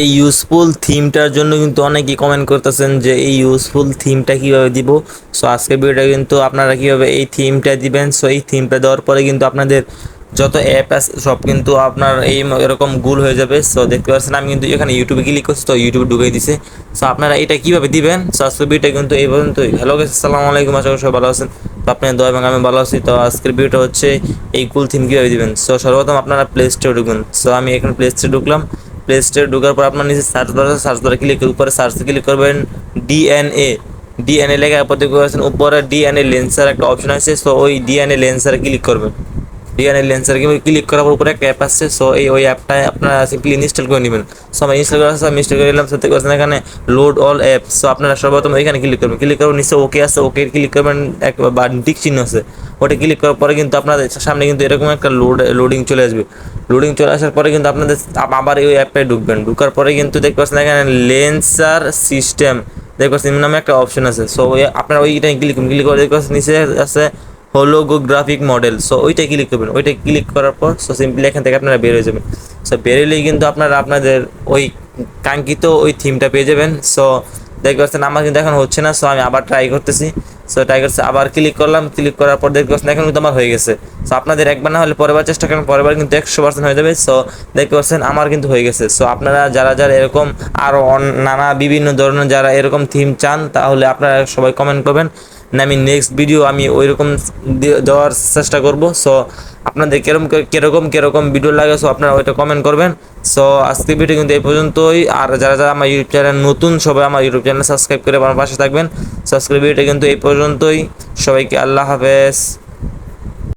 এই ইউজফুল থিমটার জন্য কিন্তু অনেকেই কমেন্ট করতেছেন যে এই ইউজফুল থিমটা কিভাবে দিব। সো আজকের ভিডিওটা কিন্তু আপনারা কিভাবে এই থিমটা দিবেন। সো এই থিমটা দেওয়ার পরে কিন্তু আপনাদের যত অ্যাপ আছে সব কিন্তু আপনার এই এরকম গুল হয়ে যাবে। সো দেখতে পাচ্ছেন আমি কিন্তু এখানে ইউটিউবে ক্লিক করছি, তো ইউটিউবে ঢুকিয়ে দিছে। সো আপনারা এটা কিভাবে দিবেন। সো আজকের ভিডিওটা কিন্তু এই পর্যন্তই। হ্যালো গাইস, আসসালামু আলাইকুম, আশা করি সবাই ভালো আছেন। তো আপনার দোয়া এবং আমি ভালো আছি। তো আজকের ভিডিওটা হচ্ছে এই কুল থিম কিভাবে দিবেন। সো সর্বপ্রথম আপনারা প্লে স্টোরে ঢুকুন। সো আমি এখন প্লে স্টোরে ঢুকলাম। প্লে স্টোরে ঢোকার পর আপনার নিচে সার্চ বারে ক্লিক উপরে সার্চে ক্লিক করবেন ডিএনএ। ডিএনএ লেখা পর দেখতে পাচ্ছেন উপরে ডিএনএ লেন্সার একটা অপশন আছে। সো ওই ডিএনএ লেন্সারে ক্লিক করবেন। ডিএনএ লেন্সারে ক্লিক করার পর উপরে একটা অ্যাপ আসছে। সো ওই অ্যাপটা আপনারা সিম্পলি ইনস্টল করে নেবেন। সো আমি ইনস্টল করা আছে, আমি ইনস্টল করে নিলাম। সাথে করছেন এখানে লোড অল অ্যাপ। সো আপনারা সর্বপ্রথম এখানে ক্লিক করবেন। ক্লিক করার নিচে ওকে আছে, ওকে ক্লিক করবেন। এক বা টিক চিহ্ন আছে, ওটা ক্লিক করার পরে কিন্তু আপনাদের সামনে কিন্তু এরকম একটা লোডিং চলে আসবে। লোডিং চলে আসার পরে কিন্তু আপনাদের আবার ওই অ্যাপটায় ঢুকবেন। ঢুকার পরে কিন্তু দেখতে পাচ্ছেন এখানে লেন্সার সিস্টেম দেখতে পাচ্ছেন নামে একটা অপশন আছে। সো আপনারা ওইটা ক্লিক করে দেখতে পাচ্ছেন নিচে আছে হোলোগ্রাফিক মডেল। সো ওইটা ক্লিক করবেন। ওইটা ক্লিক করার পর সো সিম্পলি এখান থেকে আপনারা বের হয়ে যাবেন। সো বেরোলেই কিন্তু আপনারা আপনাদের ওই কাঙ্ক্ষিত ওই থিমটা পেয়ে যাবেন। সো দেখতে পাচ্ছেন আমার কিন্তু এখন হচ্ছে না। সো আমি আবার ট্রাই করতেছি। সো ট্রাই করছি, আবার ক্লিক করলাম। ক্লিক করার পর দেখতে পাচ্ছেন এখন কিন্তু আমার হয়ে গেছে। সো আপনাদের একবার না হলে পরেরবার চেষ্টা করেন, পরেরবার কিন্তু 100% হয়ে যাবে। সো দেখতে পাচ্ছেন আমার কিন্তু হয়ে গেছে। সো আপনারা যারা যারা এরকম আরও নানা বিভিন্ন ধরনের যারা এরকম থিম চান তাহলে আপনারা সবাই কমেন্ট করবেন, না আমি নেক্সট ভিডিও আমি ওইরকম দেওয়ার চেষ্টা করব। সো আপনাদের কিরকম ভিডিও লাগে সো আপনারা ওইটা কমেন্ট করবেন। সো আজকে ভিডিও কিন্তু এই পর্যন্তই। আর যারা যারা আমার ইউটিউব চ্যানেল নতুন সবাই আমার ইউটিউব চ্যানেল সাবস্ক্রাইব করে আমার পাশে থাকবেন। সাবস্ক্রাইব ভিডিওটা কিন্তু এই পর্যন্তই। সবাইকে আল্লাহ হাফেজ।